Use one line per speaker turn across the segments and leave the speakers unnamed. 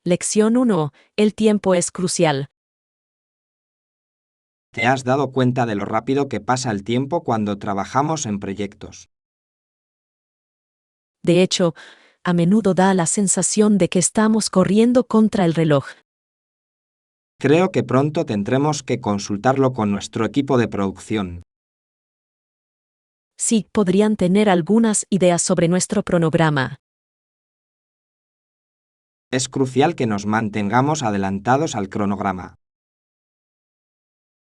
Lección 1. El tiempo es crucial.
¿Te has dado cuenta de lo rápido que pasa el tiempo cuando trabajamos en proyectos?
De hecho, a menudo da la sensación de que estamos corriendo contra el reloj.
Creo que pronto tendremos que consultarlo con nuestro equipo de producción.
Sí, podrían tener algunas ideas sobre nuestro cronograma.
Es crucial que nos mantengamos adelantados al cronograma.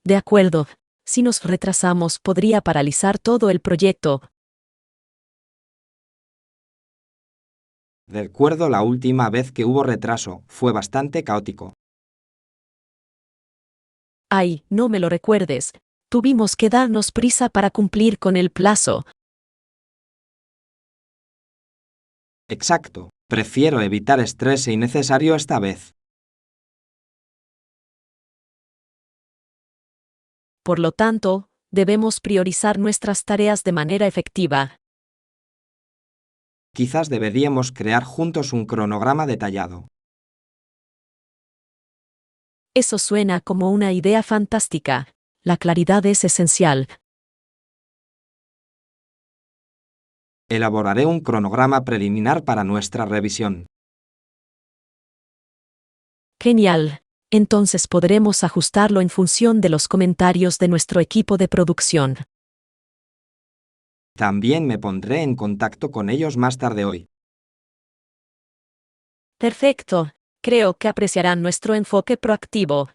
De acuerdo. Si nos retrasamos, podría paralizar todo el proyecto.
Recuerdo la última vez que hubo retraso, fue bastante caótico.
Ay, no me lo recuerdes. Tuvimos que darnos prisa para cumplir con el plazo.
Exacto. Prefiero evitar estrés innecesario esta vez.
Por lo tanto, debemos priorizar nuestras tareas de manera efectiva.
Quizás deberíamos crear juntos un cronograma detallado.
Eso suena como una idea fantástica. La claridad es esencial.
Elaboraré un cronograma preliminar para nuestra revisión.
Genial. Entonces podremos ajustarlo en función de los comentarios de nuestro equipo de producción.
También me pondré en contacto con ellos más tarde hoy.
Perfecto. Creo que apreciarán nuestro enfoque proactivo.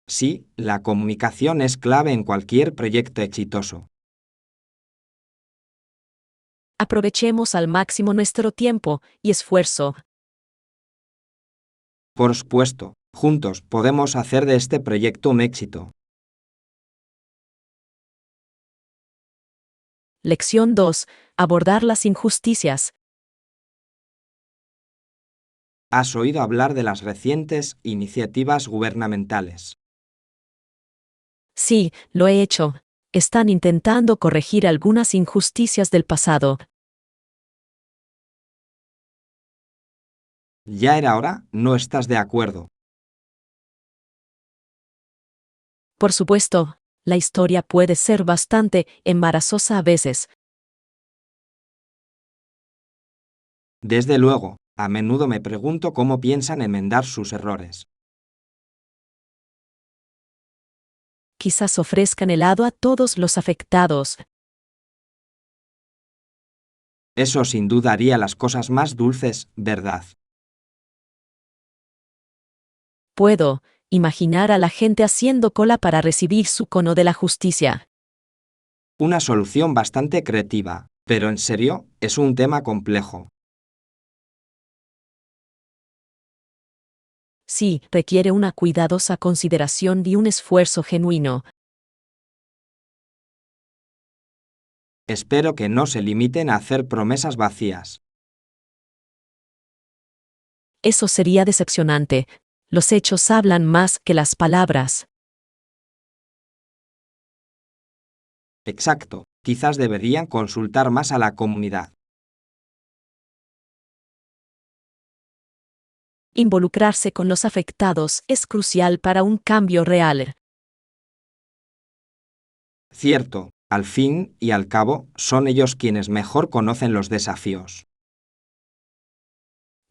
Sí, la comunicación es clave en cualquier proyecto exitoso.
Aprovechemos al máximo nuestro tiempo y esfuerzo.
Por supuesto, juntos podemos hacer de este proyecto un éxito.
Lección 2. Abordar las injusticias.
¿Has oído hablar de las recientes iniciativas gubernamentales?
Sí, lo he hecho. Están intentando corregir algunas injusticias del pasado.
Ya era hora, ¿no estás de acuerdo?
Por supuesto, la historia puede ser bastante embarazosa a veces.
Desde luego, a menudo me pregunto cómo piensan enmendar sus errores.
Quizás ofrezcan helado a todos los afectados.
Eso sin duda haría las cosas más dulces, ¿verdad?
Puedo imaginar a la gente haciendo cola para recibir su cono de la justicia.
Una solución bastante creativa, pero en serio, es un tema complejo.
Sí, requiere una cuidadosa consideración y un esfuerzo genuino.
Espero que no se limiten a hacer promesas vacías.
Eso sería decepcionante. Los hechos hablan más que las palabras.
Exacto, quizás deberían consultar más a la comunidad.
Involucrarse con los afectados es crucial para un cambio real.
Cierto, al fin y al cabo, son ellos quienes mejor conocen los desafíos.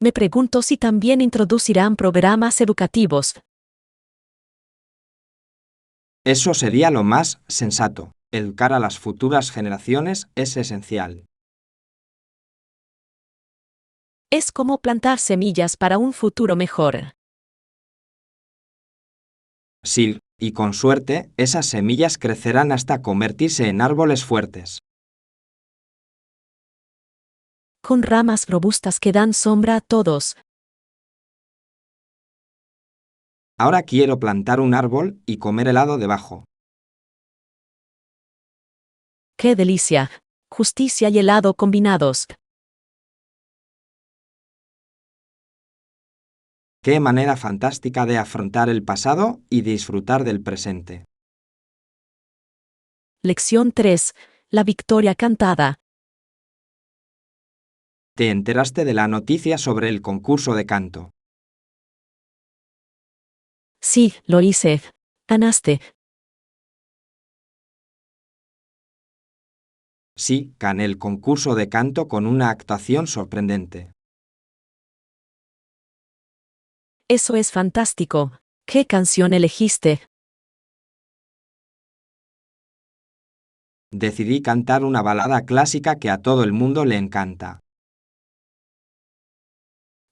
Me pregunto si también introducirán programas educativos.
Eso sería lo más sensato. Educar a las futuras generaciones es esencial.
Es como plantar semillas para un futuro mejor.
Sí, y con suerte, esas semillas crecerán hasta convertirse en árboles fuertes.
Con ramas robustas que dan sombra a todos.
Ahora quiero plantar un árbol y comer helado debajo.
¡Qué delicia! Justicia y helado combinados.
Qué manera fantástica de afrontar el pasado y disfrutar del presente.
Lección 3. La victoria cantada.
¿Te enteraste de la noticia sobre el concurso de canto?
Sí, lo hice. Ganaste.
Sí, gané el concurso de canto con una actuación sorprendente.
Eso es fantástico. ¿Qué canción elegiste?
Decidí cantar una balada clásica que a todo el mundo le encanta.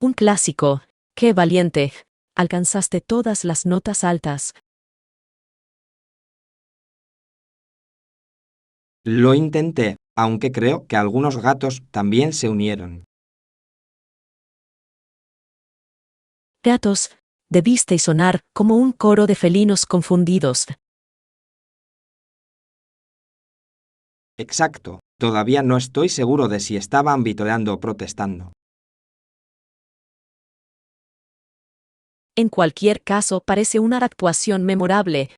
Un clásico. ¡Qué valiente! Alcanzaste todas las notas altas.
Lo intenté, aunque creo que algunos gatos también se unieron.
Gatos, debiste sonar como un coro de felinos confundidos.
Exacto, todavía no estoy seguro de si estaban vitoreando o protestando.
En cualquier caso, parece una actuación memorable.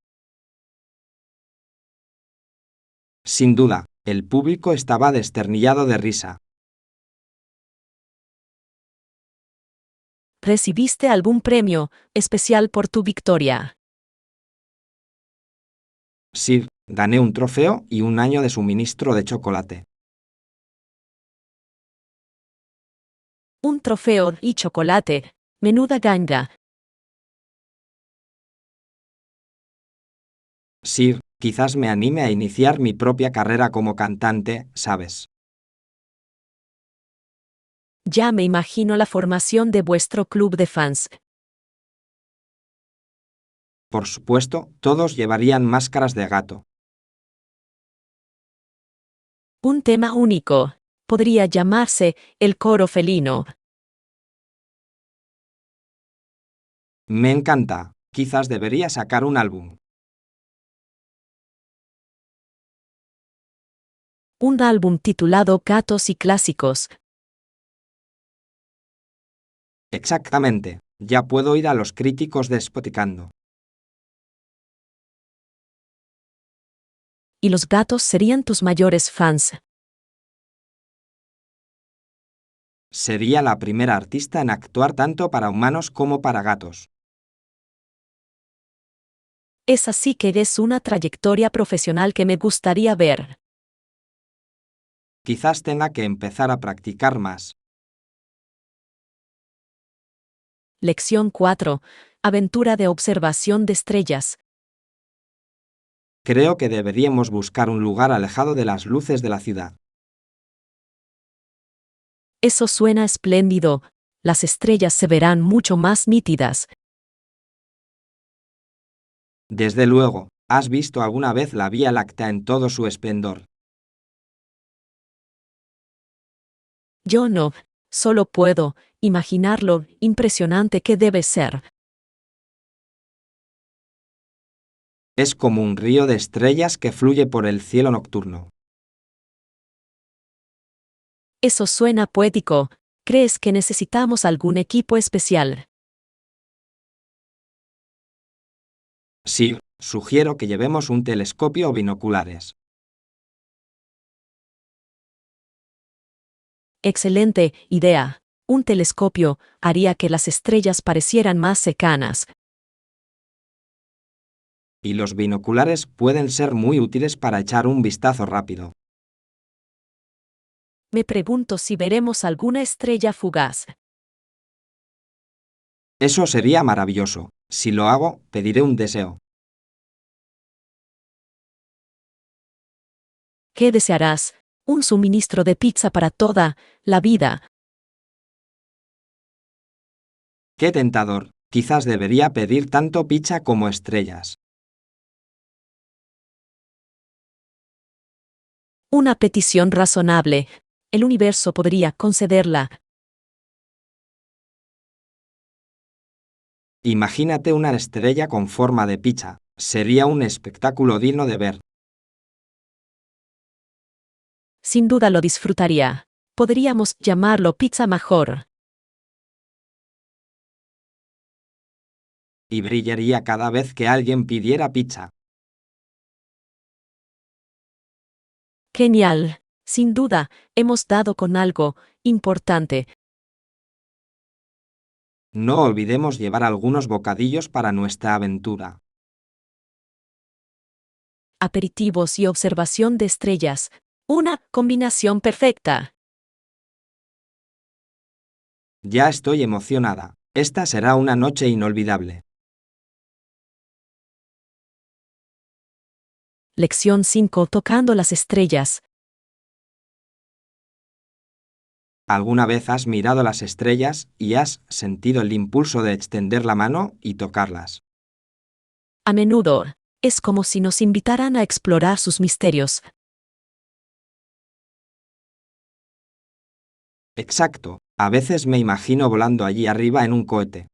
Sin duda, el público estaba desternillado de risa.
¿Recibiste algún premio especial por tu victoria?
Sí, gané un trofeo y un año de suministro de chocolate.
Un trofeo y chocolate. Menuda ganga.
Sí, quizás me anime a iniciar mi propia carrera como cantante, ¿sabes?
Ya me imagino la formación de vuestro club de fans.
Por supuesto, todos llevarían máscaras de gato.
Un tema único. Podría llamarse el coro felino.
Me encanta. Quizás debería sacar un álbum.
Un álbum titulado Gatos y Clásicos.
Exactamente. Ya puedo ir a los críticos despoticando.
Y los gatos serían tus mayores fans.
Sería la primera artista en actuar tanto para humanos como para gatos.
Es así que es una trayectoria profesional que me gustaría ver.
Quizás tenga que empezar a practicar más.
Lección 4. Aventura de observación de estrellas.
Creo que deberíamos buscar un lugar alejado de las luces de la ciudad.
Eso suena espléndido. Las estrellas se verán mucho más nítidas.
Desde luego, ¿has visto alguna vez la Vía Láctea en todo su esplendor?
Yo no. Solo puedo imaginar lo impresionante que debe ser.
Es como un río de estrellas que fluye por el cielo nocturno.
Eso suena poético. ¿Crees que necesitamos algún equipo especial?
Sí, sugiero que llevemos un telescopio o binoculares.
Excelente idea. Un telescopio haría que las estrellas parecieran más cercanas.
Y los binoculares pueden ser muy útiles para echar un vistazo rápido.
Me pregunto si veremos alguna estrella fugaz.
Eso sería maravilloso. Si lo hago, pediré un deseo.
¿Qué desearás? Un suministro de pizza para toda la vida.
¡Qué tentador! Quizás debería pedir tanto pizza como estrellas.
Una petición razonable. El universo podría concederla.
Imagínate una estrella con forma de pizza. Sería un espectáculo digno de ver.
Sin duda lo disfrutaría. Podríamos llamarlo pizza mejor.
Y brillaría cada vez que alguien pidiera pizza.
Genial. Sin duda, hemos dado con algo importante.
No olvidemos llevar algunos bocadillos para nuestra aventura.
Aperitivos y observación de estrellas. Una combinación perfecta.
Ya estoy emocionada. Esta será una noche inolvidable.
Lección 5. Tocando las estrellas.
¿Alguna vez has mirado las estrellas y has sentido el impulso de extender la mano y tocarlas?
A menudo, es como si nos invitaran a explorar sus misterios.
Exacto. A veces me imagino volando allí arriba en un cohete.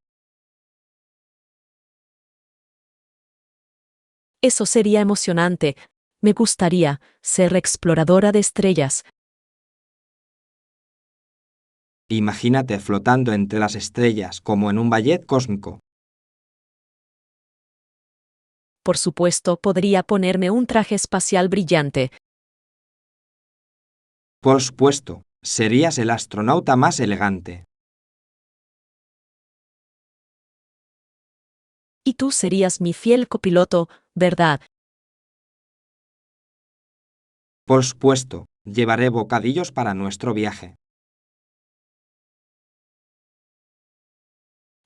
Eso sería emocionante. Me gustaría ser exploradora de estrellas.
Imagínate flotando entre las estrellas como en un ballet cósmico.
Por supuesto, podría ponerme un traje espacial brillante.
Por supuesto, serías el astronauta más elegante.
Y tú serías mi fiel copiloto, ¿verdad?
Por supuesto, llevaré bocadillos para nuestro viaje.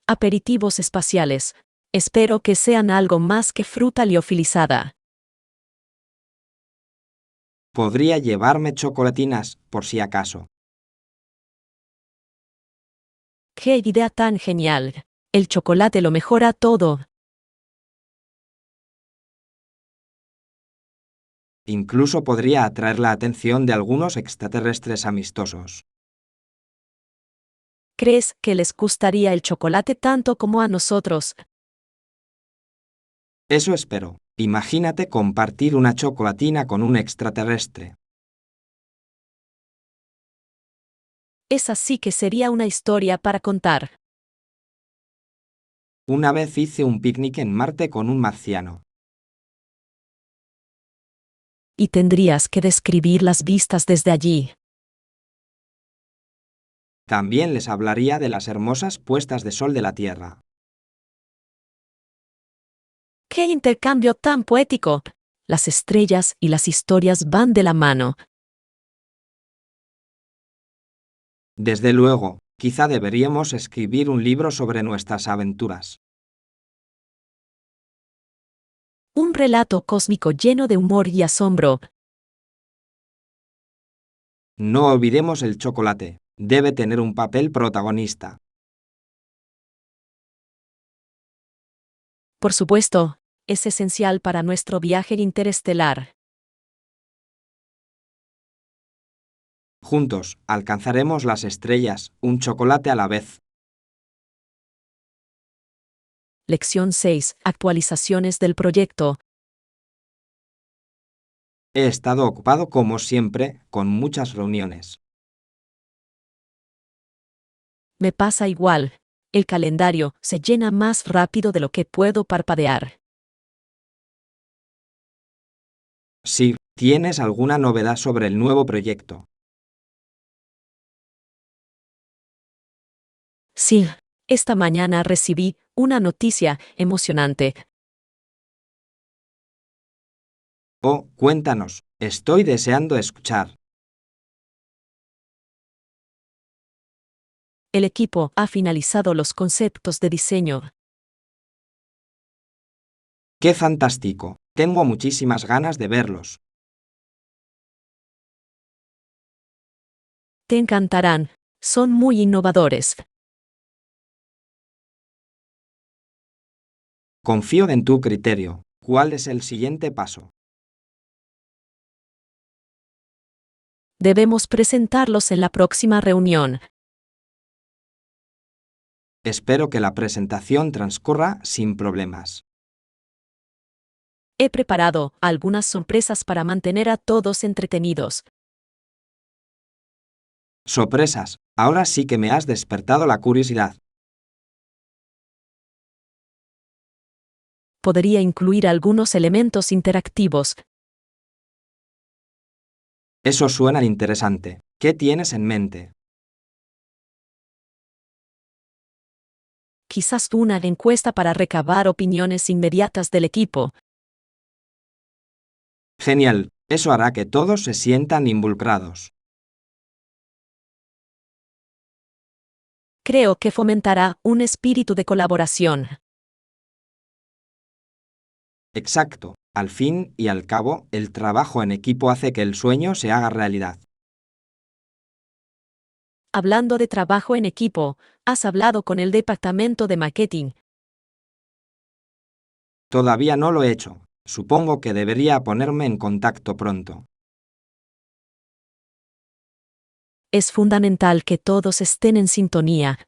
Aperitivos espaciales. Espero que sean algo más que fruta liofilizada.
Podría llevarme chocolatinas, por si acaso.
¡Qué idea tan genial! El chocolate lo mejora todo.
Incluso podría atraer la atención de algunos extraterrestres amistosos.
¿Crees que les gustaría el chocolate tanto como a nosotros?
Eso espero. Imagínate compartir una chocolatina con un extraterrestre.
Esa sí que sería una historia para contar.
Una vez hice un picnic en Marte con un marciano.
Y tendrías que describir las vistas desde allí.
También les hablaría de las hermosas puestas de sol de la Tierra.
¡Qué intercambio tan poético! Las estrellas y las historias van de la mano.
Desde luego, quizá deberíamos escribir un libro sobre nuestras aventuras.
Un relato cósmico lleno de humor y asombro.
No olvidemos el chocolate. Debe tener un papel protagonista.
Por supuesto, es esencial para nuestro viaje interestelar.
Juntos, alcanzaremos las estrellas, un chocolate a la vez.
Lección 6. Actualizaciones del proyecto.
He estado ocupado como siempre, con muchas reuniones.
Me pasa igual. El calendario se llena más rápido de lo que puedo parpadear.
Sí, ¿tienes alguna novedad sobre el nuevo proyecto?
Sí, esta mañana recibí una noticia emocionante.
Oh, cuéntanos, estoy deseando escuchar.
El equipo ha finalizado los conceptos de diseño.
¡Qué fantástico! Tengo muchísimas ganas de verlos.
Te encantarán. Son muy innovadores.
Confío en tu criterio. ¿Cuál es el siguiente paso?
Debemos presentarlos en la próxima reunión.
Espero que la presentación transcurra sin problemas.
He preparado algunas sorpresas para mantener a todos entretenidos.
Sorpresas, ahora sí que me has despertado la curiosidad.
Podría incluir algunos elementos interactivos.
Eso suena interesante. ¿Qué tienes en mente?
Quizás una encuesta para recabar opiniones inmediatas del equipo.
Genial. Eso hará que todos se sientan involucrados.
Creo que fomentará un espíritu de colaboración.
Exacto. Al fin y al cabo, el trabajo en equipo hace que el sueño se haga realidad.
Hablando de trabajo en equipo, ¿has hablado con el departamento de marketing?
Todavía no lo he hecho. Supongo que debería ponerme en contacto pronto.
Es fundamental que todos estén en sintonía.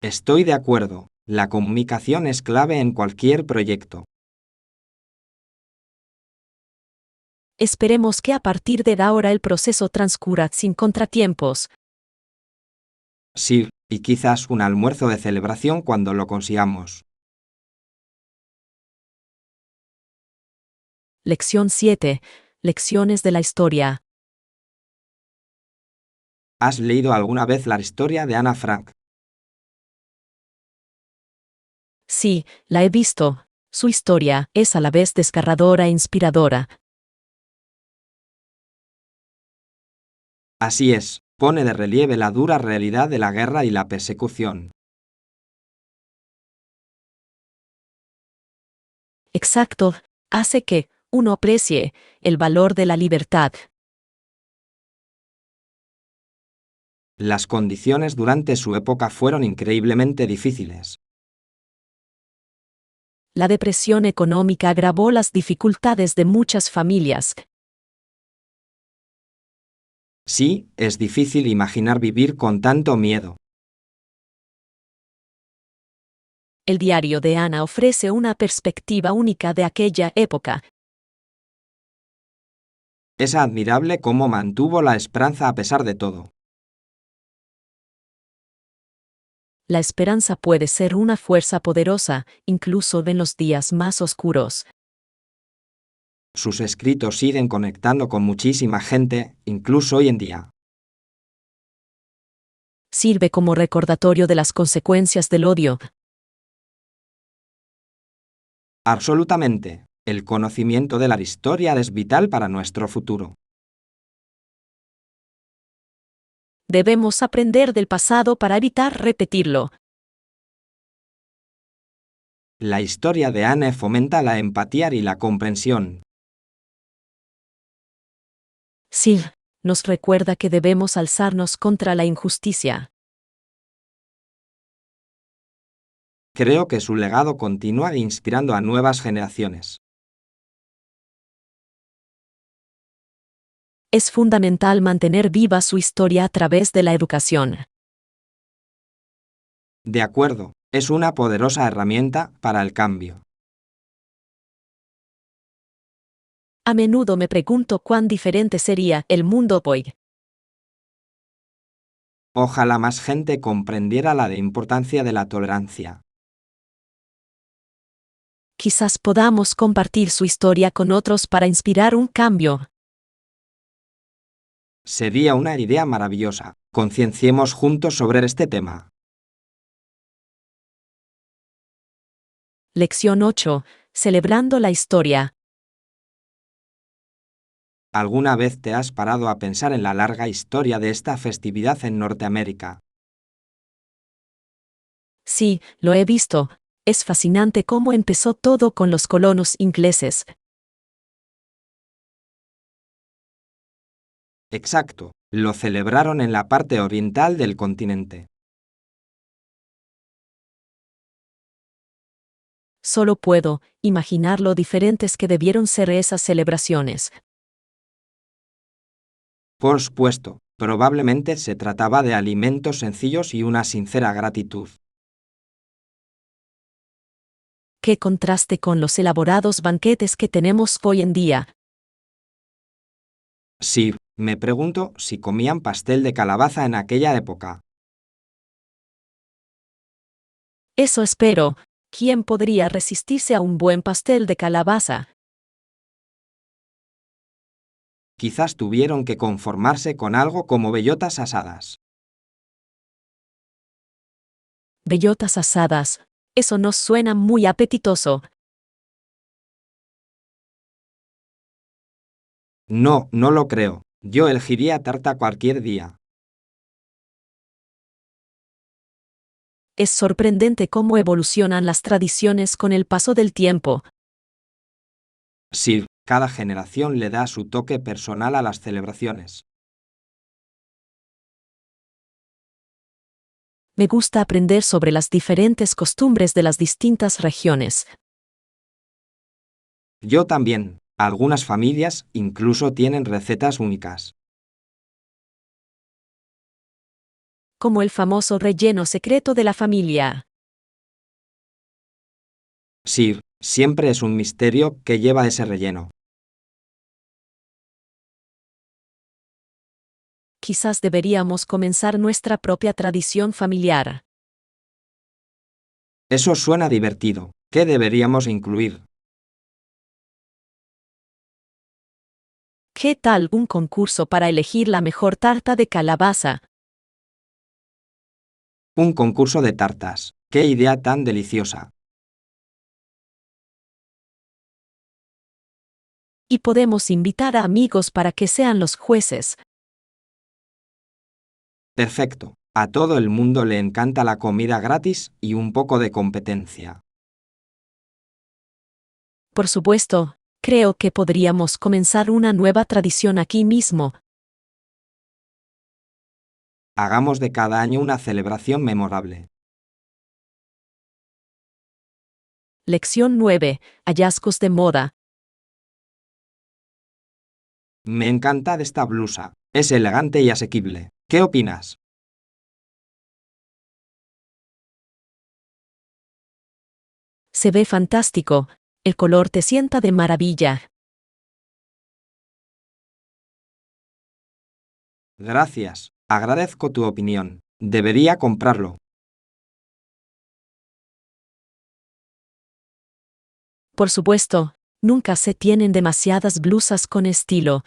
Estoy de acuerdo. La comunicación es clave en cualquier proyecto.
Esperemos que a partir de ahora el proceso transcurra sin contratiempos.
Sí, y quizás un almuerzo de celebración cuando lo consigamos.
Lección 7. Lecciones de la historia.
¿Has leído alguna vez la historia de Ana Frank?
Sí, la he visto. Su historia es a la vez desgarradora e inspiradora.
Así es, pone de relieve la dura realidad de la guerra y la persecución.
Exacto, hace que uno aprecie el valor de la libertad.
Las condiciones durante su época fueron increíblemente difíciles.
La depresión económica agravó las dificultades de muchas familias.
Sí, es difícil imaginar vivir con tanto miedo.
El diario de Ana ofrece una perspectiva única de aquella época.
Es admirable cómo mantuvo la esperanza a pesar de todo.
La esperanza puede ser una fuerza poderosa, incluso en los días más oscuros.
Sus escritos siguen conectando con muchísima gente, incluso hoy en día.
Sirve como recordatorio de las consecuencias del odio.
Absolutamente. El conocimiento de la historia es vital para nuestro futuro.
Debemos aprender del pasado para evitar repetirlo.
La historia de Anne fomenta la empatía y la comprensión.
Sí, nos recuerda que debemos alzarnos contra la injusticia.
Creo que su legado continúa inspirando a nuevas generaciones.
Es fundamental mantener viva su historia a través de la educación.
De acuerdo, es una poderosa herramienta para el cambio.
A menudo me pregunto cuán diferente sería el mundo hoy.
Ojalá más gente comprendiera la importancia de la tolerancia.
Quizás podamos compartir su historia con otros para inspirar un cambio.
Sería una idea maravillosa. Concienciemos juntos sobre este tema.
Lección 8. Celebrando la historia.
¿Alguna vez te has parado a pensar en la larga historia de esta festividad en Norteamérica?
Sí, lo he visto. Es fascinante cómo empezó todo con los colonos ingleses.
Exacto, lo celebraron en la parte oriental del continente.
Solo puedo imaginar lo diferentes que debieron ser esas celebraciones.
Por supuesto, probablemente se trataba de alimentos sencillos y una sincera gratitud.
Qué contraste con los elaborados banquetes que tenemos hoy en día.
Sí, me pregunto si comían pastel de calabaza en aquella época.
Eso espero. ¿Quién podría resistirse a un buen pastel de calabaza?
Quizás tuvieron que conformarse con algo como bellotas asadas.
Bellotas asadas. Eso no suena muy apetitoso.
No, no lo creo. Yo elegiría tarta cualquier día.
Es sorprendente cómo evolucionan las tradiciones con el paso del tiempo.
Sí, cada generación le da su toque personal a las celebraciones.
Me gusta aprender sobre las diferentes costumbres de las distintas regiones.
Yo también. Algunas familias incluso tienen recetas únicas.
Como el famoso relleno secreto de la familia.
Sí, siempre es un misterio que lleva ese relleno.
Quizás deberíamos comenzar nuestra propia tradición familiar.
Eso suena divertido. ¿Qué deberíamos incluir?
¿Qué tal un concurso para elegir la mejor tarta de calabaza?
Un concurso de tartas. ¡Qué idea tan deliciosa!
Y podemos invitar a amigos para que sean los jueces.
Perfecto. A todo el mundo le encanta la comida gratis y un poco de competencia.
Por supuesto, creo que podríamos comenzar una nueva tradición aquí mismo.
Hagamos de cada año una celebración memorable.
Lección 9. Hallazgos de moda.
Me encanta de esta blusa. Es elegante y asequible. ¿Qué opinas?
Se ve fantástico. El color te sienta de maravilla.
Gracias. Agradezco tu opinión. Debería comprarlo.
Por supuesto, nunca se tienen demasiadas blusas con estilo.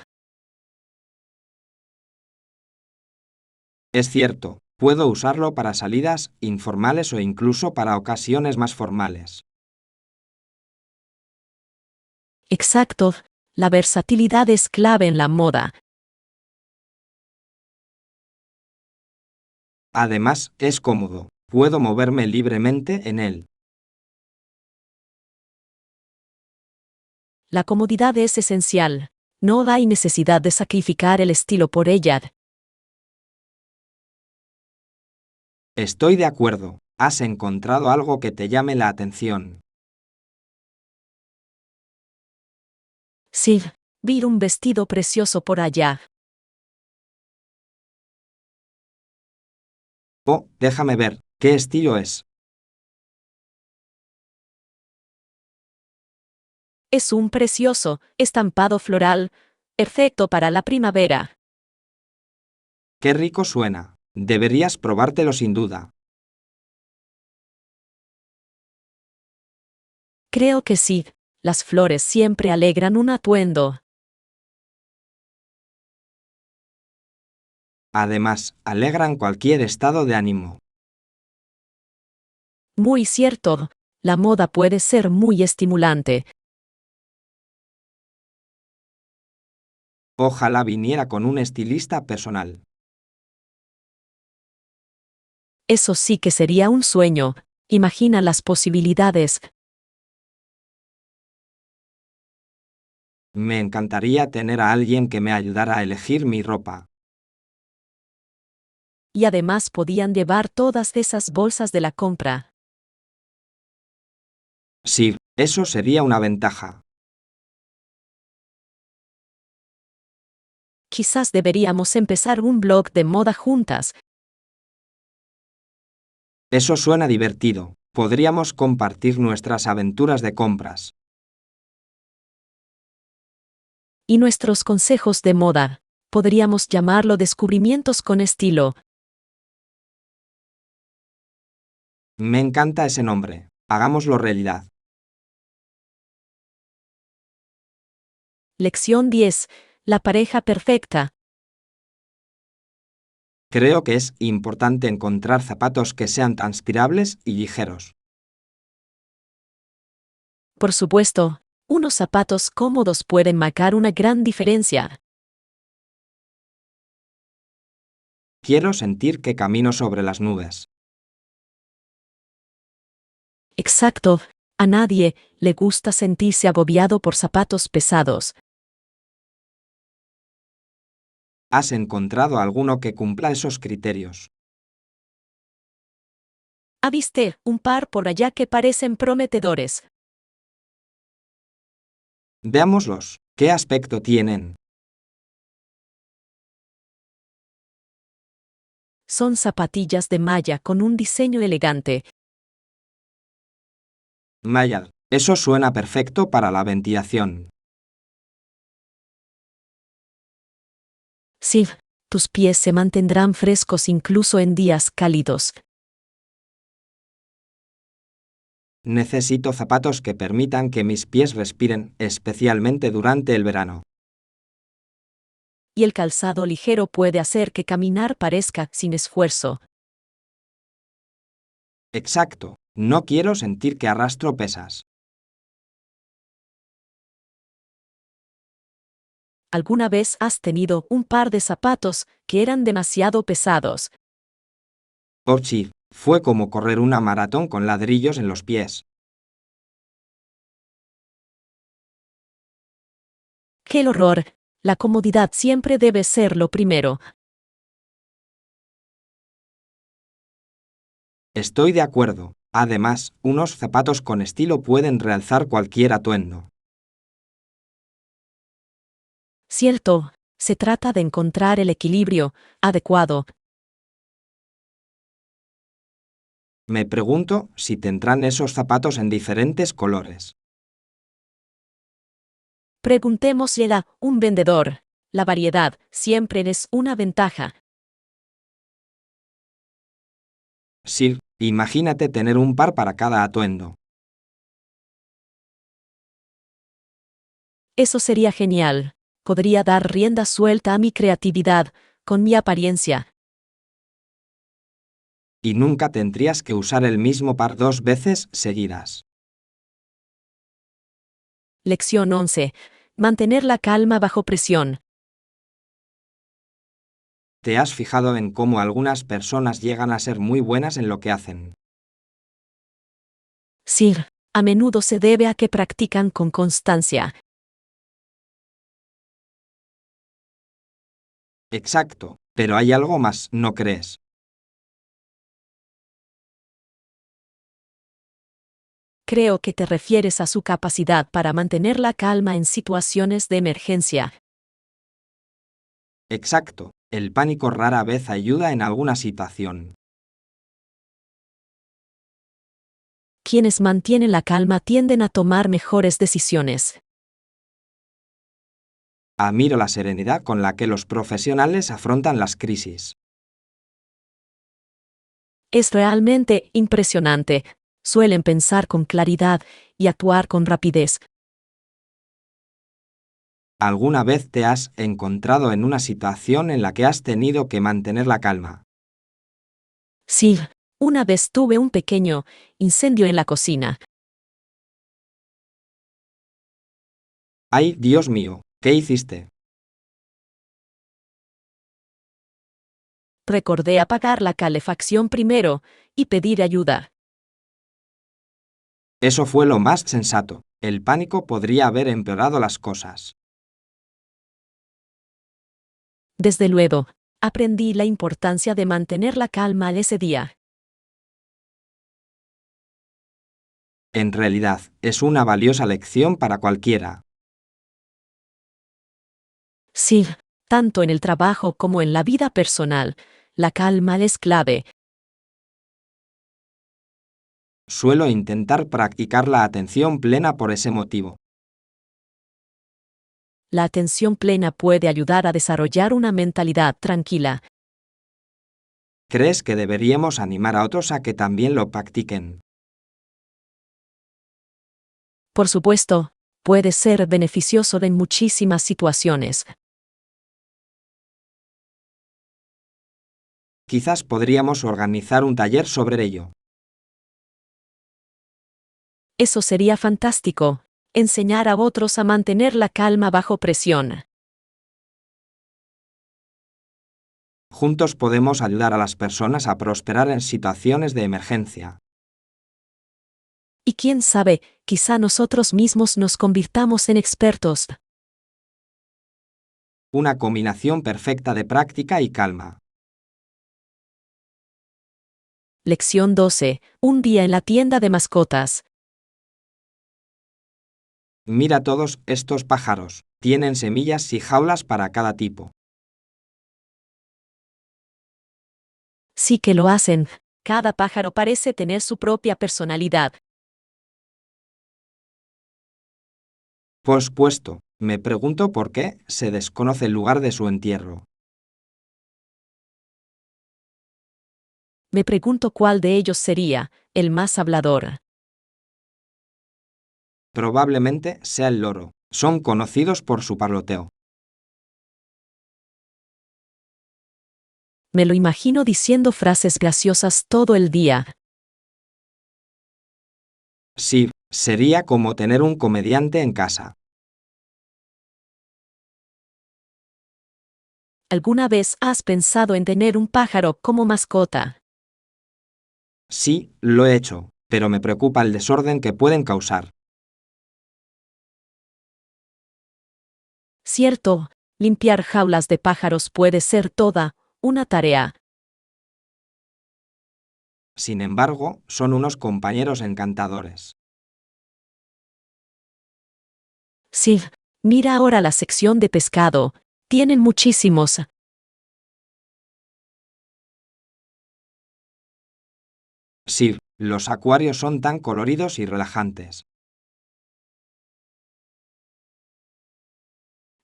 Es cierto, puedo usarlo para salidas informales o incluso para ocasiones más formales.
Exacto, la versatilidad es clave en la moda.
Además, es cómodo. Puedo moverme libremente en él.
La comodidad es esencial. No hay necesidad de sacrificar el estilo por ella.
Estoy de acuerdo. ¿Has encontrado algo que te llame la atención?
Sí, vi un vestido precioso por allá.
Oh, déjame ver. ¿Qué estilo es?
Es un precioso estampado floral, perfecto para la primavera.
Qué rico suena. Deberías probártelo sin duda.
Creo que sí. Las flores siempre alegran un atuendo.
Además, alegran cualquier estado de ánimo.
Muy cierto. La moda puede ser muy estimulante.
Ojalá viniera con un estilista personal.
Eso sí que sería un sueño. Imagina las posibilidades.
Me encantaría tener a alguien que me ayudara a elegir mi ropa.
Y además podían llevar todas esas bolsas de la compra.
Sí, eso sería una ventaja.
Quizás deberíamos empezar un blog de moda juntas.
Eso suena divertido. Podríamos compartir nuestras aventuras de compras.
Y nuestros consejos de moda. Podríamos llamarlo descubrimientos con estilo.
Me encanta ese nombre. Hagámoslo realidad.
Lección 10. La pareja perfecta.
Creo que es importante encontrar zapatos que sean transpirables y ligeros.
Por supuesto, unos zapatos cómodos pueden marcar una gran diferencia.
Quiero sentir que camino sobre las nubes.
Exacto. A nadie le gusta sentirse agobiado por zapatos pesados.
¿Has encontrado alguno que cumpla esos criterios?
¿Ha viste un par por allá que parecen prometedores?
Veámoslos. ¿Qué aspecto tienen?
Son zapatillas de malla con un diseño elegante.
Mayal, eso suena perfecto para la ventilación.
Sí, tus pies se mantendrán frescos incluso en días cálidos.
Necesito zapatos que permitan que mis pies respiren, especialmente durante el verano.
Y el calzado ligero puede hacer que caminar parezca sin esfuerzo.
Exacto. No quiero sentir que arrastro pesas.
¿Alguna vez has tenido un par de zapatos que eran demasiado pesados?
Oh, sí, fue como correr una maratón con ladrillos en los pies.
¡Qué horror! La comodidad siempre debe ser lo primero.
Estoy de acuerdo. Además, unos zapatos con estilo pueden realzar cualquier atuendo.
Cierto, se trata de encontrar el equilibrio adecuado.
Me pregunto si tendrán esos zapatos en diferentes colores.
Preguntémosle a un vendedor. La variedad siempre es una ventaja.
Sí, imagínate tener un par para cada atuendo.
Eso sería genial. Podría dar rienda suelta a mi creatividad con mi apariencia.
Y nunca tendrías que usar el mismo par 2 veces seguidas.
Lección 11. Mantener la calma bajo presión.
¿Te has fijado en cómo algunas personas llegan a ser muy buenas en lo que hacen?
Sí, a menudo se debe a que practican con constancia.
Exacto, pero hay algo más, ¿no crees?
Creo que te refieres a su capacidad para mantener la calma en situaciones de emergencia.
Exacto, el pánico rara vez ayuda en alguna situación.
Quienes mantienen la calma tienden a tomar mejores decisiones.
Admiro la serenidad con la que los profesionales afrontan las crisis.
Es realmente impresionante. Suelen pensar con claridad y actuar con rapidez.
¿Alguna vez te has encontrado en una situación en la que has tenido que mantener la calma?
Sí, una vez tuve un pequeño incendio en la cocina.
¡Ay, Dios mío! ¿Qué hiciste?
Recordé apagar la calefacción primero y pedir ayuda.
Eso fue lo más sensato. El pánico podría haber empeorado las cosas.
Desde luego, aprendí la importancia de mantener la calma ese día.
En realidad, es una valiosa lección para cualquiera.
Sí, tanto en el trabajo como en la vida personal, la calma es clave.
Suelo intentar practicar la atención plena por ese motivo.
La atención plena puede ayudar a desarrollar una mentalidad tranquila.
¿Crees que deberíamos animar a otros a que también lo practiquen?
Por supuesto, puede ser beneficioso en muchísimas situaciones.
Quizás podríamos organizar un taller sobre ello.
Eso sería fantástico. Enseñar a otros a mantener la calma bajo presión.
Juntos podemos ayudar a las personas a prosperar en situaciones de emergencia.
Y quién sabe, quizá nosotros mismos nos convirtamos en expertos.
Una combinación perfecta de práctica y calma.
Lección 12. Un día en la tienda de mascotas.
Mira todos estos pájaros. Tienen semillas y jaulas para cada tipo.
Sí que lo hacen. Cada pájaro parece tener su propia personalidad.
Por supuesto, me pregunto por qué se desconoce el lugar de su entierro.
Me pregunto cuál de ellos sería el más hablador.
Probablemente sea el loro. Son conocidos por su parloteo.
Me lo imagino diciendo frases graciosas todo el día.
Sí, sería como tener un comediante en casa.
¿Alguna vez has pensado en tener un pájaro como mascota?
Sí, lo he hecho, pero me preocupa el desorden que pueden causar.
Cierto, limpiar jaulas de pájaros puede ser toda una tarea.
Sin embargo, son unos compañeros encantadores.
Sí, mira ahora la sección de pescado. Tienen muchísimos.
Sí, los acuarios son tan coloridos y relajantes.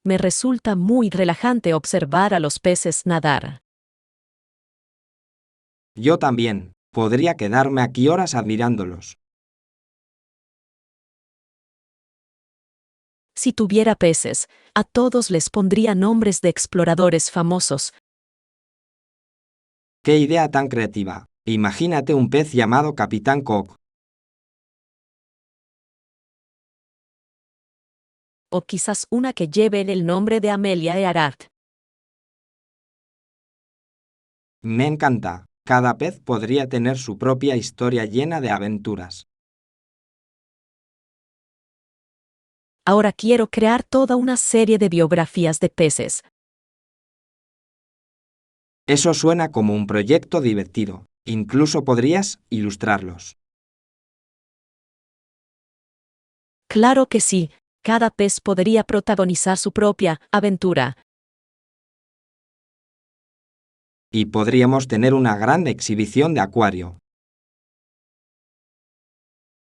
Me resulta muy relajante observar a los peces nadar.
Yo también. Podría quedarme aquí horas admirándolos.
Si tuviera peces, a todos les pondría nombres de exploradores famosos.
¡Qué idea tan creativa! Imagínate un pez llamado Capitán Cook.
O quizás una que lleve el nombre de Amelia Earhart.
Me encanta. Cada pez podría tener su propia historia llena de aventuras.
Ahora quiero crear toda una serie de biografías de peces.
Eso suena como un proyecto divertido. Incluso podrías ilustrarlos.
Claro que sí, cada pez podría protagonizar su propia aventura.
Y podríamos tener una gran exhibición de acuario.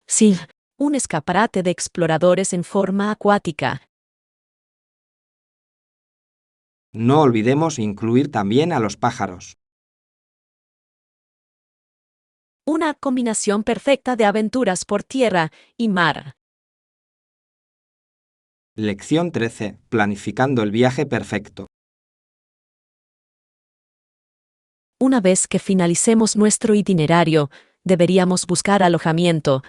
Sí, un escaparate de exploradores en forma acuática.
No olvidemos incluir también a los pájaros.
Una combinación perfecta de aventuras por tierra y mar.
Lección 13. Planificando el viaje perfecto.
Una vez que finalicemos nuestro itinerario, deberíamos buscar alojamiento.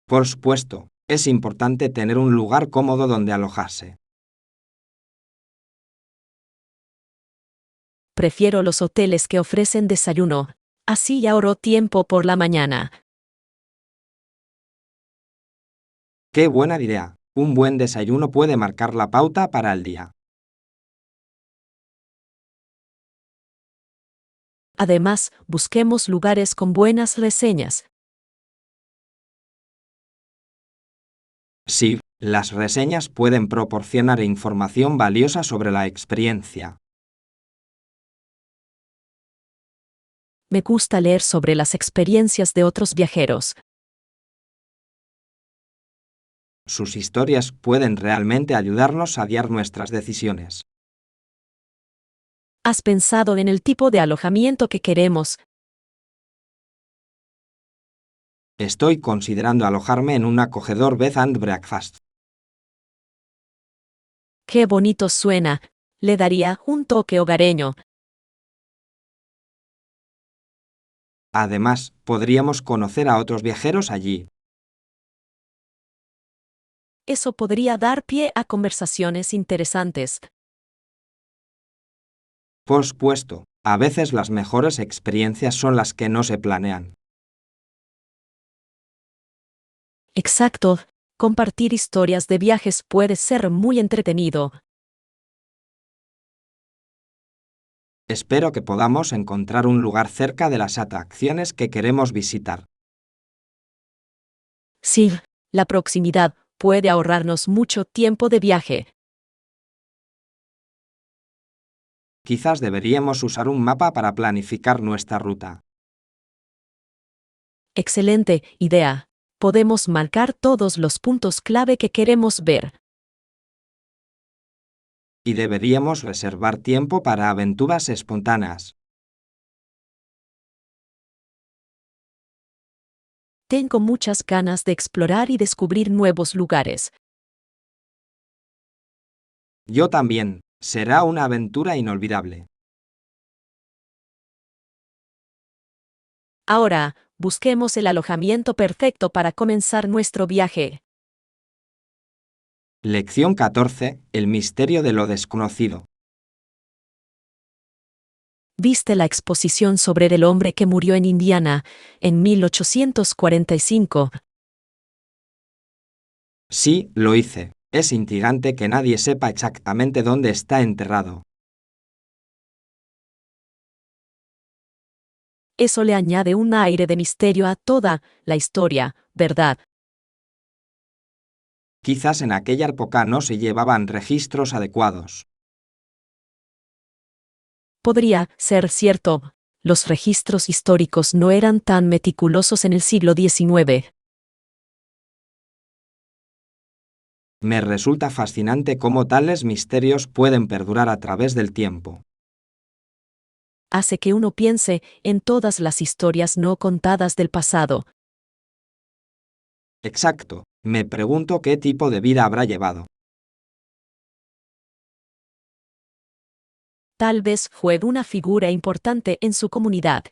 Por supuesto, es importante tener un lugar cómodo donde alojarse.
Prefiero los hoteles que ofrecen desayuno. Así ahorro tiempo por la mañana.
¡Qué buena idea! Un buen desayuno puede marcar la pauta para el día.
Además, busquemos lugares con buenas reseñas.
Sí, las reseñas pueden proporcionar información valiosa sobre la experiencia.
Me gusta leer sobre las experiencias de otros viajeros.
Sus historias pueden realmente ayudarnos a guiar nuestras decisiones.
¿Has pensado en el tipo de alojamiento que queremos?
Estoy considerando alojarme en un acogedor bed and breakfast.
¡Qué bonito suena! Le daría un toque hogareño.
Además, podríamos conocer a otros viajeros allí.
Eso podría dar pie a conversaciones interesantes.
Por supuesto, a veces las mejores experiencias son las que no se planean.
Exacto. Compartir historias de viajes puede ser muy entretenido.
Espero que podamos encontrar un lugar cerca de las atracciones que queremos visitar.
Sí, la proximidad puede ahorrarnos mucho tiempo de viaje.
Quizás deberíamos usar un mapa para planificar nuestra ruta.
Excelente idea. Podemos marcar todos los puntos clave que queremos ver.
Y deberíamos reservar tiempo para aventuras espontáneas.
Tengo muchas ganas de explorar y descubrir nuevos lugares.
Yo también. Será una aventura inolvidable.
Ahora, busquemos el alojamiento perfecto para comenzar nuestro viaje.
Lección 14. El misterio de lo desconocido.
¿Viste la exposición sobre el hombre que murió en Indiana en 1845?
Sí, lo hice. Es intrigante que nadie sepa exactamente dónde está enterrado.
Eso le añade un aire de misterio a toda la historia, ¿verdad?
Quizás en aquella época no se llevaban registros adecuados.
Podría ser cierto. Los registros históricos no eran tan meticulosos en el siglo XIX.
Me resulta fascinante cómo tales misterios pueden perdurar a través del tiempo.
Hace que uno piense en todas las historias no contadas del pasado.
Exacto. Me pregunto qué tipo de vida habrá llevado.
Tal vez fue una figura importante en su comunidad.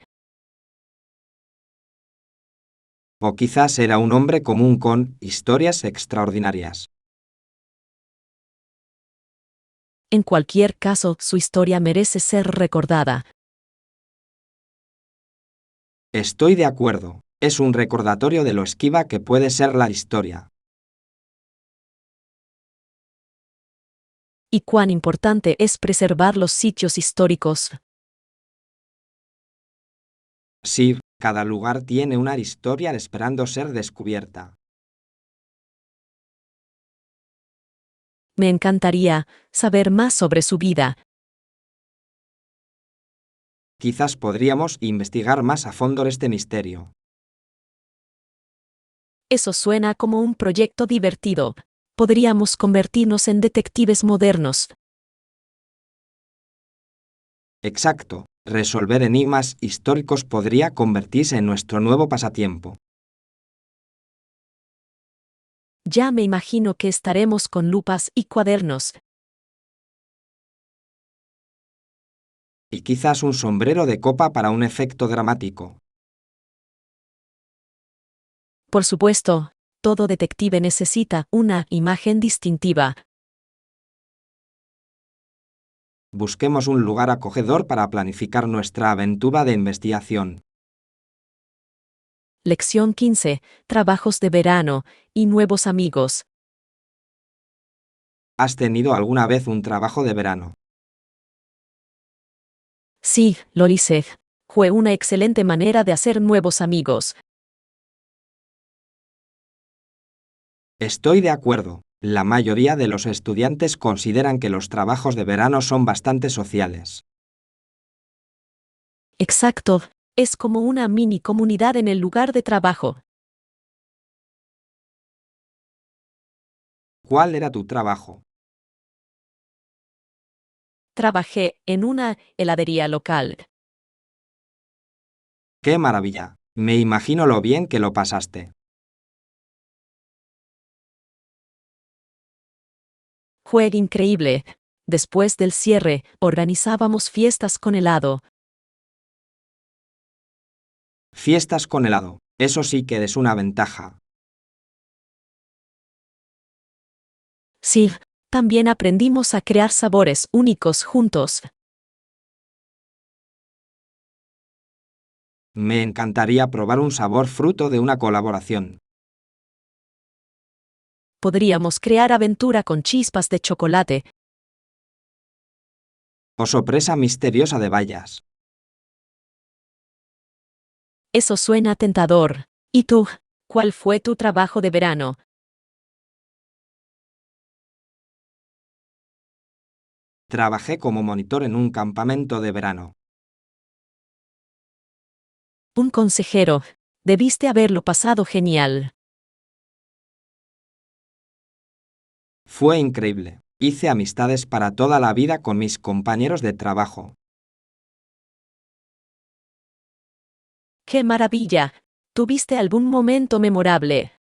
O quizás era un hombre común con historias extraordinarias.
En cualquier caso, su historia merece ser recordada.
Estoy de acuerdo. Es un recordatorio de lo esquiva que puede ser la historia.
Y cuán importante es preservar los sitios históricos.
Sí, cada lugar tiene una historia esperando ser descubierta.
Me encantaría saber más sobre su vida.
Quizás podríamos investigar más a fondo este misterio.
Eso suena como un proyecto divertido. Podríamos convertirnos en detectives modernos.
Exacto. Resolver enigmas históricos podría convertirse en nuestro nuevo pasatiempo.
Ya me imagino que estaremos con lupas y cuadernos.
Y quizás un sombrero de copa para un efecto dramático.
Por supuesto, todo detective necesita una imagen distintiva.
Busquemos un lugar acogedor para planificar nuestra aventura de investigación.
Lección 15. Trabajos de verano y nuevos amigos.
¿Has tenido alguna vez un trabajo de verano?
Sí, lo hice. Fue una excelente manera de hacer nuevos amigos.
Estoy de acuerdo. La mayoría de los estudiantes consideran que los trabajos de verano son bastante sociales.
Exacto. Es como una mini comunidad en el lugar de trabajo.
¿Cuál era tu trabajo?
Trabajé en una heladería local.
¡Qué maravilla! Me imagino lo bien que lo pasaste.
Fue increíble. Después del cierre, organizábamos fiestas con helado.
Fiestas con helado. Eso sí que es una ventaja.
Sí, también aprendimos a crear sabores únicos juntos.
Me encantaría probar un sabor fruto de una colaboración.
Podríamos crear aventura con chispas de chocolate.
O sorpresa misteriosa de bayas.
Eso suena tentador. ¿Y tú? ¿Cuál fue tu trabajo de verano?
Trabajé como monitor en un campamento de verano.
Un consejero. Debiste haberlo pasado genial.
Fue increíble. Hice amistades para toda la vida con mis compañeros de trabajo.
¡Qué maravilla! ¿Tuviste algún momento memorable?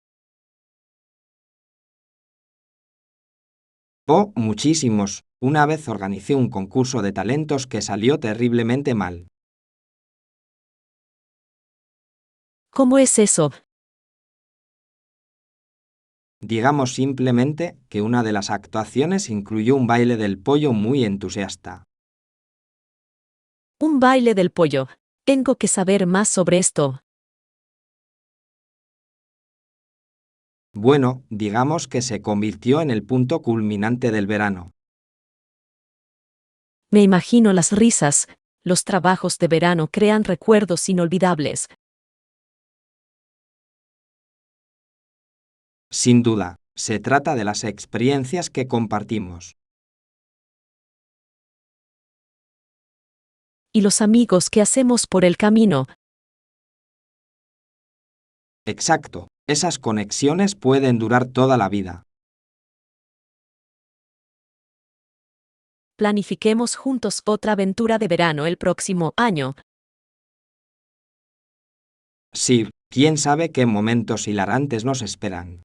Oh, muchísimos. Una vez organicé un concurso de talentos que salió terriblemente mal.
¿Cómo es eso?
Digamos simplemente que una de las actuaciones incluyó un baile del pollo muy entusiasta.
Un baile del pollo. Tengo que saber más sobre esto.
Bueno, digamos que se convirtió en el punto culminante del verano.
Me imagino las risas. Los trabajos de verano crean recuerdos inolvidables.
Sin duda, se trata de las experiencias que compartimos.
Y los amigos que hacemos por el camino.
Exacto, esas conexiones pueden durar toda la vida.
Planifiquemos juntos otra aventura de verano el próximo año.
Sí, quién sabe qué momentos hilarantes nos esperan.